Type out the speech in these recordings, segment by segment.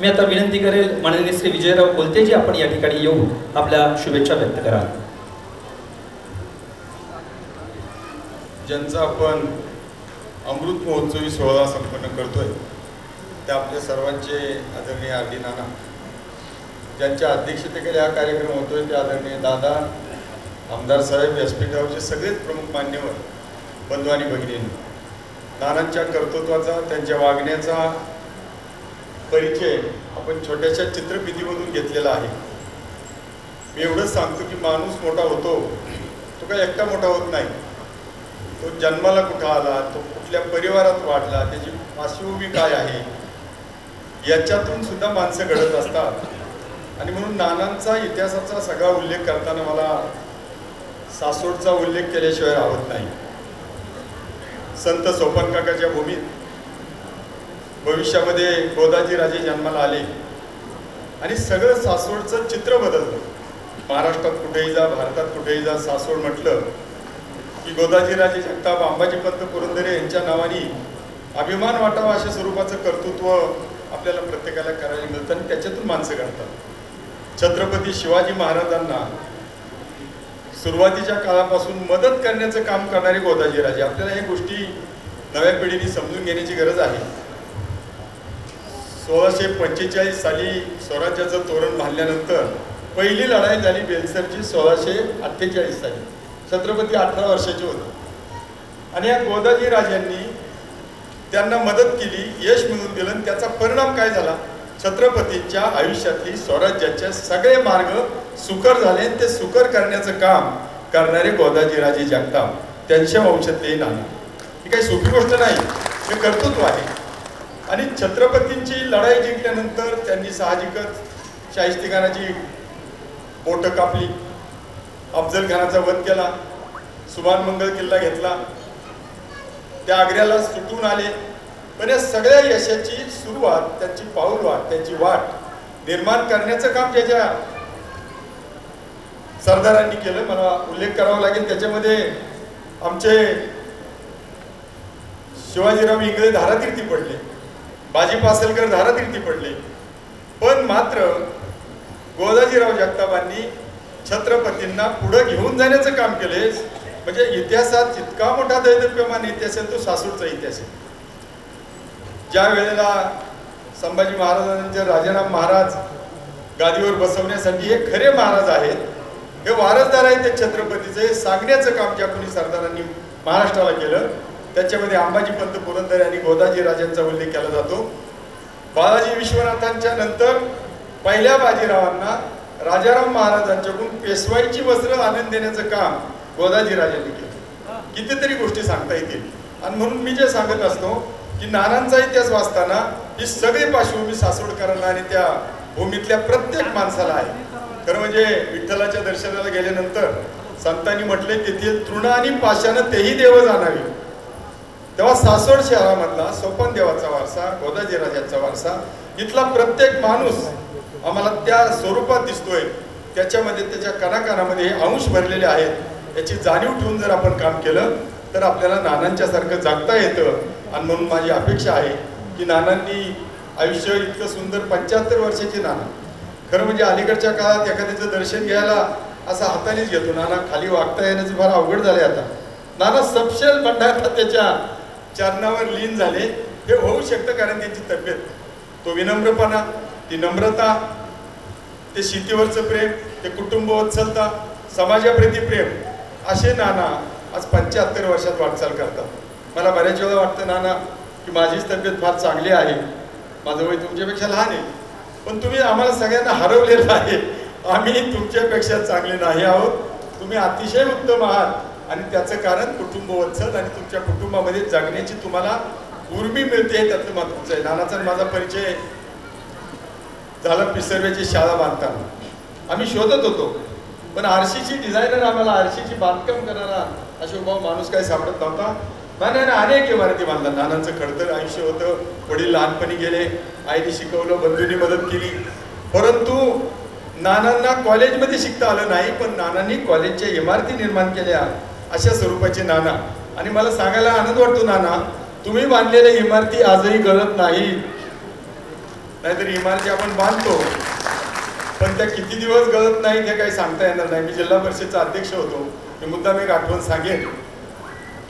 मी आता विनंती करेल माननीय श्री विजयराव कोलतेजी आपण या ठिकाणी येऊन आपल्या शुभेच्छा व्यक्त करा. ज्यांचा आपण अमृत महोत्सवी सोहळा संपन्न करतोय ते आपल्या सर्वांचे आदरणीय आर.डी. नाना, ज्यांच्या अध्यक्षतेखाली हा कार्यक्रम होतोय ते आदरणीय दादा, आमदार साहेब, व्यासपीठावरचे सगळेच प्रमुख मान्यवर बंधू आणि भगिनींनी, नानांच्या कर्तृत्वाचा, त्यांच्या वागण्याचा परिचय आपण छोट्याशा चित्रफितीमधून घेतलेला आहे. मी एवढंच सांगतो की माणूस मोठा होतो तो काय एकटा मोठा होत नाही. तो जन्माला कुठं आला, तो कुठल्या परिवारात वाढला, त्याची पार्श्वभूमी काय आहे, याच्यातून सुद्धा माणसं घडत असतात. आणि म्हणून नानांचा इतिहासाचा सगळा उल्लेख करताना मला सासोडचा उल्लेख केल्याशिवाय राहत नाही. संत सोपान काकाच्या भूमीत भविष्यामध्ये गोदाजी राजे जन्माला आले आणि सगळं सासोडचं चित्र बदललं. महाराष्ट्रात कुठेही जा, भारतात कुठेही जा, सासोड म्हटलं की गोदाजी राजे जगताप, अंबाजीपंत पुरंदरे यांच्या नावाने अभिमान वाटावा अशा स्वरूपाचं कर्तृत्व आपल्याला प्रत्येकाला करायला मिळतं आणि त्याच्यातून माणसं घडतात. छत्रपती शिवाजी महाराजांना सुरुवातीच्या काळापासून मदत करण्याचं काम करणारे गोदाजी राजे. आपल्याला ह्या गोष्टी नव्या पिढीने समजून घेण्याची गरज आहे. 1645 साली स्वराज्याचं तोरण बांधल्यानंतर पहिली लढाई झाली बेलसरची 1648 साली. छत्रपती 18 वर्षाचे होते आणि या गोदाजी राजांनी त्यांना मदत केली, यश मिळवून दिलं. आणि त्याचा परिणाम काय झाला? छत्रपतींच्या आयुष्यातली स्वराज्याचे सगळे मार्ग सुकर झाले. ते सुकर करण्याचं काम करणारे गोदाजी राजे जगताप, त्यांच्या वंशातले नाना. ही काही सोपी गोष्ट नाही, हे कर्तृत्व आहे. आणि छत्रपतींची लढाई जिंकल्यानंतर त्यांनी साहजिकच शाहिस्तेखानाची बोटं कापली, अफजल खानाचा वध केला, सुभान मंगल किल्ला घेतला, त्या आग्र्याला सुटून आले. पण या सगळ्या यशाची सुरुवात, त्यांची पाऊलवाट, त्यांची वाट निर्माण करण्याचं काम त्याच्या सरदारांनी केलं. मला उल्लेख करावा लागेल त्याच्यामध्ये आमचे शिवाजीराव इंगळे धारातीर्थी पडले, बाजी पासलकर धारातीर्थी पडले. पण मात्र गोदाजीराव जगतापांनी छत्रपतींना पुढे घेऊन जाण्याचं काम केले. म्हणजे इतिहासात इतका मोठा दैदिप्यमान इतिहास आहे तो सासूरचा इतिहास आहे. ज्या वेळेला संभाजी महाराजांचे राजाराम महाराज गादीवर बसवण्यासाठी हे खरे महाराज आहेत, हे वारसदार आहेत ते छत्रपतीचे, सांगण्याचं काम ज्या कोणी सरदारांनी महाराष्ट्राला केलं त्याच्यामध्ये अंबाजीपंत पुरंदरे आणि गोदाजी राजांचा उल्लेख केला जातो. बाळाजी विश्वनाथांच्या नंतर पहिल्या बाजीरावांना राजाराम महाराजांच्याकडून पेशवाईची वस्त्र आणून देण्याचं काम गोदाजी राजांनी केलं. कितीतरी गोष्टी सांगता येतील. आणि म्हणून मी जे सांगत असतो की नानांचा इतिहास वाचताना ही सगळी पार्श्वभूमी सासवडकरांना आणि त्या भूमीतल्या प्रत्येक माणसाला आहे. खरं म्हणजे विठ्ठलाच्या दर्शनाला गेल्यानंतर संतांनी म्हटले तेथे तृण आणि पाशानं तेही देव जाणावे. तेव्हा सासवड शहरामधला सोपन देवाचा वारसा, गोदाजी राजांचा वारसा, इथला प्रत्येक माणूस आम्हाला त्या स्वरूपात दिसतोय. त्याच्यामध्ये त्याच्या कणाकणामध्ये अंश भरलेले आहेत. याची जाणीव ठेवून जर आपण काम केलं तर आपल्याला नानांच्या सारखं जगता येतं. आणि म्हणून माझी अपेक्षा आहे की नानांनी आयुष्य इतकं सुंदर, 75 वर्षाची नाना. खरं म्हणजे अलीकडच्या काळात एखाद्याचं दर्शन घ्यायला असं हातानेच घेतो. नाना खाली वागता येण्याचं फार अवघड झाले आता. नाना सपशेल भंडारा त्याच्या चरणावर लीन झाले. हे होऊ शकतं कारण त्यांची तब्येत, तो विनम्रपणा, ती नम्रता, ते शेतीवरचं प्रेम, ते कुटुंब वत्सलता, समाजाप्रती प्रेम, असे नाना आज 75 वर्षात वाटचाल करतात. मला बऱ्याच वेळा वाटतं नाना की माझीच तब्येत फार चांगली आहे, माझं वय तुमच्यापेक्षा लहान आहे, पण तुम्ही आम्हाला सगळ्यांना हरवलेलं आहे. आम्ही तुमच्यापेक्षा चांगले नाही आहोत. तुम्ही अतिशय उत्तम आहात आणि त्याचं कारण कुटुंब वत्सल आणि तुमच्या कुटुंबामध्ये जगण्याची तुम्हाला उर्मी मिळते हे त्यातलं महत्त्वाचं आहे. नानाचा माझा परिचय झाला पिसर्वेची शाळा बांधताना. आम्ही शोधत होतो पण आरशीची डिझायनर, आम्हाला आरशीची बांधकाम करणारा अशोकभाऊ माणूस काही सापडत नव्हता. नानाने अनेक इमारती बांधल्या. नानांचं खडतर आयुष्य होतं. वडील लहानपणी गेले, आईने शिकवलं, बंधूंनी मदत केली. परंतु नानांना कॉलेजमध्ये शिकता आलं नाही, पण नानांनी कॉलेजच्या इमारती निर्माण केल्या. अशा स्वरूपाचे नाना. आणि मला सांगायला आनंद वाटतो नाना, तुम्ही बांधलेल्या इमारती आजही गळत नाही. नाहीतर इमारती आपण बांधतो पण त्या किती दिवस गळत नाही हे काही सांगता येणार नाही. मी जिल्हा परिषदचा अध्यक्ष होतो, हे मुद्दा मी एक आठवण सांगेन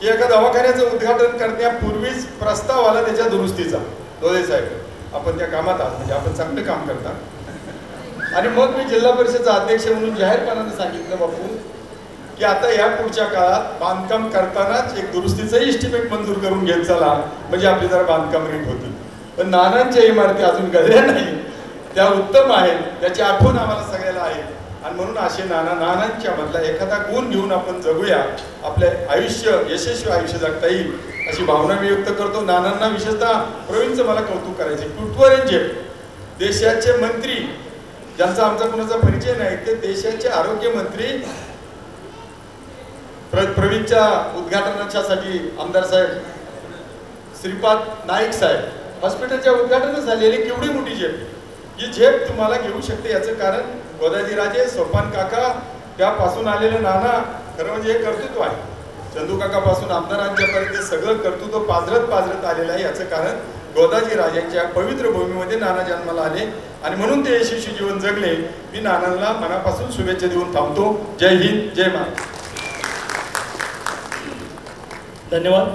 की एका दवाखान्याचं उद्घाटन करण्यापूर्वीच प्रस्ताव आला त्याच्या दुरुस्तीचा. दोळे साहेब आपण त्या कामात आहात, म्हणजे आपण चांगलं काम करता. आणि मग मी जिल्हा परिषदचा अध्यक्ष म्हणून जाहीरपणाने सांगितलं बापू की आता या पुढच्या काळात बांधकाम करतानाच एक दुरुस्तीचंही इस्टिमेट मंजूर करून घेत चला, म्हणजे आपली जरा बांधकाम नीट होतील. पण नानांच्या इमारती अजून गळल्या नाही, त्या उत्तम आहेत, त्याची आठवण आम्हाला सगळ्याला आहे. आणि म्हणून असे नानांच्या मधला एखादा गुण घेऊन आपण जगूया, आपले आयुष्य यशस्वी आयुष्य जगता येईल अशी भावना मी व्यक्त करतो. नानांना विशेषतः प्रवीणचं मला कौतुक करायचे. ट्विटरचे देशाचे मंत्री ज्यांचा आमचा कुणाचा परिचय नाही, ते देशाचे आरोग्य मंत्री प्रवीणच्या उद्घाटनाच्यासाठी आमदार साहेब श्रीपाद नाईक साहेब हॉस्पिटलच्या उद्घाटन झालेली केवढी मोठी झेप, ही झेप तुम्हाला घेऊ शकते. याचं कारण गोदाजीराजे, सोपान काका, त्यापासून आलेले नाना, खरं म्हणजे हे कर्तृत्व आहे. चंदू काकापासून आमदारांच्यापर्यंत सगळं कर्तृत्व पाजरत आलेलं आहे. याचं कारण गोदाजीराजांच्या पवित्र भूमीमध्ये नाना जन्माला आले आणि म्हणून ते यशस्वी जीवन जगले. मी नानांना मनापासून शुभेच्छा देऊन थांबतो. जय हिंद, जय महाराष्ट्र. धन्यवाद.